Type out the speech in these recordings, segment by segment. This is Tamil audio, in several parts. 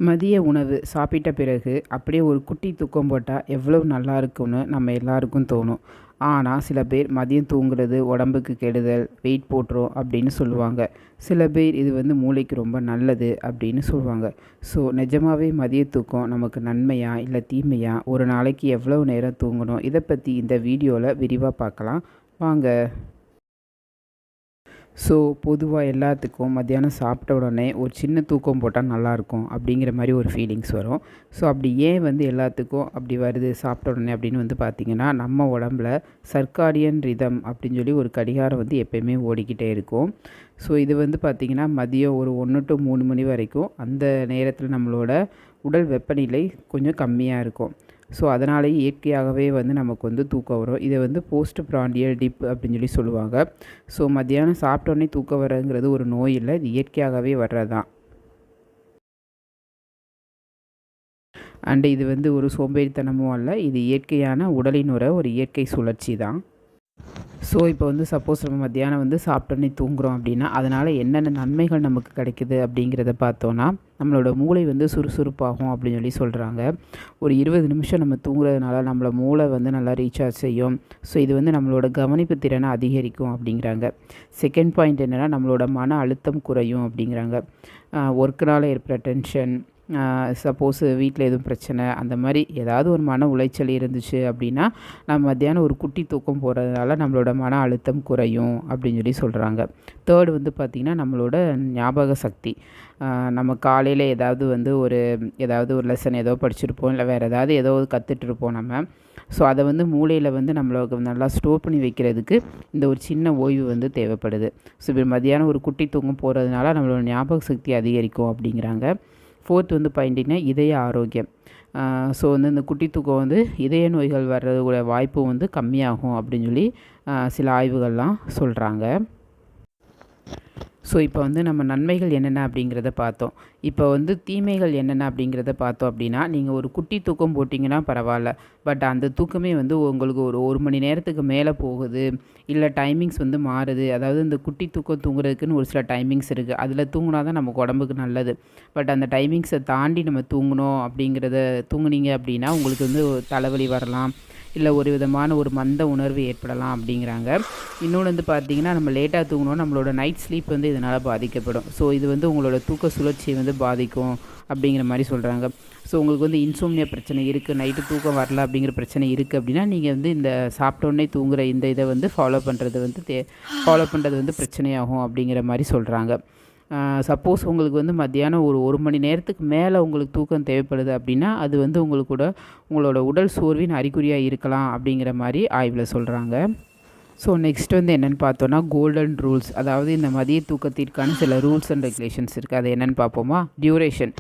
மதிய உணவு சாப்பிட்ட பிறகு அப்படியே ஒரு குட்டி தூக்கம் போட்டால் எவ்வளவு நல்லா இருக்கும்னு நம்ம எல்லாருக்கும் தோணும். ஆனால் சில பேர் மதியம் தூங்குறது உடம்புக்கு கெடுதல், வெயிட் போட்டுரும் அப்படின்னு சொல்லுவாங்க. சில பேர் இது வந்து மூளைக்கு ரொம்ப நல்லது அப்படின்னு சொல்லுவாங்க. ஸோ நிஜமாவே மதிய தூக்கம் நமக்கு நன்மையா இல்லை தீமையா? ஒரு நாளைக்கு எவ்வளவு நேரம் தூங்கணும்? இதை பற்றி இந்த வீடியோவில் விரிவாக பார்க்கலாம். வாங்க. ஸோ பொதுவாக எல்லாத்துக்கும் மத்தியானம் சாப்பிட்ட உடனே ஒரு சின்ன தூக்கம் போட்டால் நல்லாயிருக்கும் அப்படிங்கிற மாதிரி ஒரு ஃபீலிங்ஸ் வரும். ஸோ அப்படி ஏன் வந்து எல்லாத்துக்கும் அப்படி வருது சாப்பிட்ட உடனே அப்படின்னு வந்து பார்த்திங்கன்னா, நம்ம உடம்புல சர்க்காடியன் ரிதம் அப்படின்னு சொல்லி ஒரு கடிகாரம் வந்து எப்போயுமே ஓடிக்கிட்டே இருக்கும். ஸோ இது வந்து பார்த்திங்கன்னா மதியம் ஒரு 1 to 3 மணி வரைக்கும் அந்த நேரத்தில் நம்மளோட உடல் வெப்பநிலை கொஞ்சம் கம்மியாக இருக்கும். ஸோ அதனாலேயே இயற்கையாகவே வந்து நமக்கு வந்து தூக்கம் வரும். இதை வந்து போஸ்ட் பிராண்டியல் டிப் அப்படின்னு சொல்லி சொல்லுவாங்க. ஸோ மத்தியானம் சாப்பிட்டோன்னே தூக்கம் வரங்கிறது ஒரு நோய் இல்லை, இது இயற்கையாகவே வர்றது தான். அண்டு இது வந்து ஒரு சோம்பேறித்தனமும் அல்ல, இது இயற்கையான உடலினோட ஒரு இயற்கை சுழற்சி தான். ஸோ இப்போ வந்து சப்போஸ் நம்ம மத்தியானம் வந்து சாப்பிட்டோன்னே தூங்குகிறோம் அப்படின்னா, அதனால் என்னென்ன நன்மைகள் நமக்கு கிடைக்குது அப்படிங்கிறத பார்த்தோன்னா, நம்மளோட மூளை வந்து சுறுசுறுப்பாகும் அப்படின்னு சொல்லி சொல்கிறாங்க. ஒரு 20 நிமிஷம் நம்ம தூங்குறதுனால நம்மளோட மூளை வந்து நல்லா ரீசார்ஜ் செய்யும். ஸோ இது வந்து நம்மளோட கவனிப்பு திறனை அதிகரிக்கும் அப்படிங்கிறாங்க. செகண்ட் பாயிண்ட் என்னென்னா, நம்மளோட மன அழுத்தம் குறையும் அப்படிங்கிறாங்க. ஒர்க்குனால் ஏற்படுற டென்ஷன், சப்போஸ் வீட்டில் எதுவும் பிரச்சனை, அந்த மாதிரி ஏதாவது ஒரு மன உளைச்சல் இருந்துச்சு அப்படின்னா, நம்ம மத்தியானம் ஒரு குட்டி தூக்கம் போகிறதுனால நம்மளோட மன அழுத்தம் குறையும் அப்படின்னு சொல்லி சொல்கிறாங்க. தேர்டு வந்து பார்த்திங்கன்னா, நம்மளோட ஞாபக சக்தி. நம்ம காலையில் ஏதாவது ஒரு லெசன் ஏதோ படிச்சிருப்போம், இல்லை வேறு ஏதோ கற்றுட்ருப்போம் நம்ம. ஸோ அதை வந்து மூளையில் வந்து நம்மளுக்கு நல்லா ஸ்டோர் பண்ணி வைக்கிறதுக்கு இந்த ஒரு சின்ன ஓய்வு வந்து தேவைப்படுது. ஸோ இப்போ மத்தியானம் ஒரு குட்டி தூக்கம் போகிறதுனால நம்மளோட ஞாபக சக்தி அதிகரிக்கும் அப்படிங்கிறாங்க. ஃபோர்த் வந்து பாயிண்ட்டிங்கன்னா இதய ஆரோக்கியம். ஸோ வந்து இந்த குட்டி தூக்கம் வந்து இதய நோய்கள் வர்றதுடைய வாய்ப்பு வந்து கம்மியாகும் அப்படின்னு சொல்லி சில ஆய்வுகள்லாம் சொல்கிறாங்க. ஸோ இப்போ வந்து நம்ம நன்மைகள் என்னென்ன அப்படிங்கிறத பார்த்தோம். இப்போ வந்து தீமைகள் என்னென்ன அப்படிங்கிறத பார்த்தோம் அப்படின்னா, நீங்கள் ஒரு குட்டி தூக்கம் போட்டிங்கன்னா பரவாயில்ல. பட் அந்த தூக்கமே வந்து உங்களுக்கு ஒரு மணி நேரத்துக்கு மேலே போகுது, இல்லை டைமிங்ஸ் வந்து மாறுது. அதாவது இந்த குட்டி தூக்கம் தூங்குறதுக்குன்னு ஒரு சில டைமிங்ஸ் இருக்குது. அதில் தூங்கினா தான் நமக்கு உடம்புக்கு நல்லது. பட் அந்த டைமிங்ஸை தாண்டி நம்ம தூங்குனீங்க அப்படின்னா உங்களுக்கு வந்து தலைவலி வரலாம், இல்லை ஒரு விதமான ஒரு மந்த உணர்வு ஏற்படலாம் அப்படிங்கிறாங்க. இன்னொன்று வந்து பார்த்திங்கன்னா, நம்ம லேட்டாக தூங்கணும், நம்மளோட நைட் ஸ்லீப் வந்து இதனால் பாதிக்கப்படும். ஸோ இது வந்து உங்களோட தூக்க சுழற்சியை வந்து பாதிக்கும் அப்படிங்கிற மாதிரி சொல்கிறாங்க. ஸோ உங்களுக்கு வந்து இன்சோம்னியா பிரச்சனை இருக்குது, நைட்டு தூக்கம் வரல அப்படிங்கிற பிரச்சனை இருக்குது அப்படின்னா, நீங்கள் வந்து இந்த சாப்பிட்டோன்னே தூங்குகிற இந்த இதை வந்து ஃபாலோ பண்ணுறது வந்து பிரச்சனையாகும் அப்படிங்கிற மாதிரி சொல்கிறாங்க. சப்போஸ் உங்களுக்கு வந்து மத்தியானம் ஒரு மணி நேரத்துக்கு மேலே உங்களுக்கு தூக்கம் தேவைப்படுது அப்படின்னா, அது வந்து உங்களோட உடல் சோர்வின் அறிகுறியாக இருக்கலாம் அப்படிங்கிற மாதிரி ஆய்வில் சொல்கிறாங்க. ஸோ நெக்ஸ்ட் வந்து என்னென்னு பார்த்தோன்னா, கோல்டன் ரூல்ஸ். அதாவது இந்த மதிய தூக்கத்திற்கான சில ரூல்ஸ் அண்ட் ரெகுலேஷன்ஸ் இருக்குது. அது என்னென்னு பார்ப்போமா? டியூரேஷன்.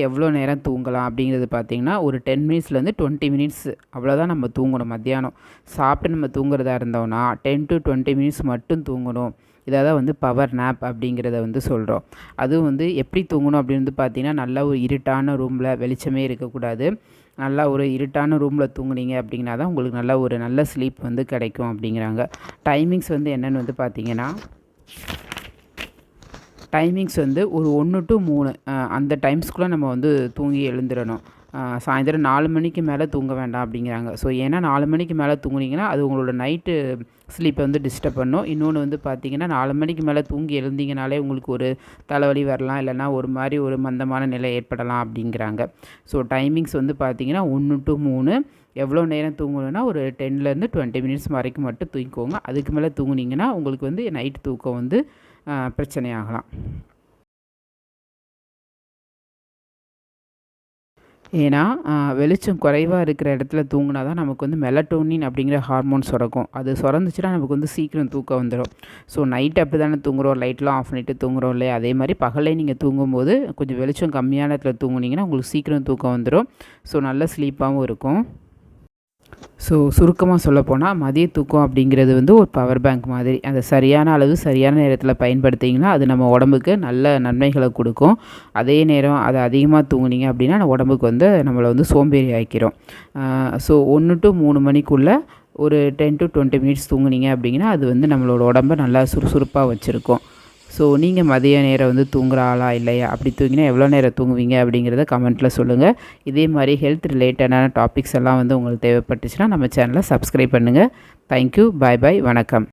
எவ்வளோ நேரம் தூங்கலாம் அப்படிங்கிறது பார்த்திங்கன்னா, ஒரு 10 மினிட்ஸ்லேருந்து 20 மினிட்ஸ் அவ்வளோதான் நம்ம தூங்கணும். மத்தியானம் சாப்பிட்டு நம்ம தூங்குறதா இருந்தோம்னா 10 to 20 மினிட்ஸ் மட்டும் தூங்கணும். இதை தான் வந்து பவர் நேப் அப்படிங்கிறத வந்து சொல்கிறோம். அதுவும் வந்து எப்படி தூங்கணும் அப்படின்னு வந்து பார்த்திங்கன்னா, நல்லா ஒரு இருட்டான ரூமில், வெளிச்சமே இருக்கக்கூடாது, நல்லா ஒரு இருட்டான ரூமில் தூங்குனீங்க அப்படின்னா தான் உங்களுக்கு நல்ல ஸ்லீப் வந்து கிடைக்கும் அப்படிங்கிறாங்க. டைமிங்ஸ் வந்து என்னென்னு வந்து பார்த்திங்கன்னா, ஒரு 1 to 3 அந்த டைம்ஸ்குள்ளே நம்ம வந்து தூங்கி எழுந்துடணும். சாயந்தரம் 4 மணிக்கு மேலே தூங்க வேண்டாம் அப்படிங்கிறாங்க. ஸோ ஏன்னா 4 மணிக்கு மேலே தூங்குனீங்கன்னா அது உங்களோட நைட்டு ஸ்லீப்பை வந்து டிஸ்டர்ப் பண்ணும். இன்னொன்று வந்து பார்த்திங்கன்னா, 4 மணிக்கு மேலே தூங்கி எழுந்தீங்கனாலே உங்களுக்கு ஒரு தலைவலி வரலாம், இல்லைனா ஒரு மந்தமான நிலை ஏற்படலாம் அப்படிங்கிறாங்க. ஸோ டைமிங்ஸ் வந்து பார்த்திங்கன்னா 1 to 3. எவ்வளோ நேரம் தூங்கணுன்னா ஒரு 10லேருந்து 20 மினிட்ஸ் வரைக்கும் மட்டும் தூங்கிக்கோங்க. அதுக்கு மேலே தூங்குனீங்கன்னா உங்களுக்கு வந்து நைட்டு தூக்கம் வந்து பிரச்சனையாகலாம். ஏன்னா வெளிச்சம் குறைவாக இருக்கிற இடத்துல தூங்கினா தான் நமக்கு வந்து மெலட்டோனின் அப்படிங்கிற ஹார்மோன் சுரக்கும். அது சுரந்துச்சுன்னா நமக்கு வந்து சீக்கிரம் தூக்கம் வந்துடும். ஸோ நைட் அப்படி தானே தூங்குகிறோம், லைட்லாம் ஆஃப் பண்ணிவிட்டு தூங்குகிறோம் இல்லையா? அதே மாதிரி பகலே நீங்கள் தூங்கும்போது கொஞ்சம் வெளிச்சம் கம்மியான இடத்துல தூங்குனீங்கன்னா உங்களுக்கு சீக்கிரம் தூக்கம் வந்துடும். ஸோ நல்ல ஸ்லீப்பாகவும் இருக்கும். ஸோ சுருக்கமாக சொல்லப்போனால், மதிய தூக்கம் அப்படிங்கிறது வந்து ஒரு பவர் பேங்க் மாதிரி. அதை சரியான அளவு சரியான நேரத்தில் பயன்படுத்திங்கன்னா அது நம்ம உடம்புக்கு நல்ல நன்மைகளை கொடுக்கும். அதே நேரம் அதை அதிகமாக தூங்குனீங்க அப்படின்னா நம்ம உடம்புக்கு வந்து நம்மளை வந்து சோம்பேறி ஆக்கிரும். ஸோ 1 to 3 மணிக்குள்ளே ஒரு 10 to 20 மினிட்ஸ் தூங்குனீங்க அப்படிங்கன்னா அது வந்து நம்மளோட உடம்பை நல்லா சுறுசுறுப்பாக வச்சுருக்கும். ஸோ நீங்கள் மதிய நேரம் வந்து தூங்குகிற ஆளா இல்லையா, அப்படி தூங்கினா எவ்வளோ நேரம் தூங்குவீங்க அப்படிங்கிறத கமெண்ட்டில் சொல்லுங்கள். இதே மாதிரி ஹெல்த் ரிலேட்டடான டாபிக்ஸ் எல்லாம் வந்து உங்களுக்கு தேவைப்பட்டுச்சுன்னா நம்ம சேனலை சப்ஸ்கிரைப் பண்ணுங்கள். தேங்க்யூ. பாய் பாய். வணக்கம்.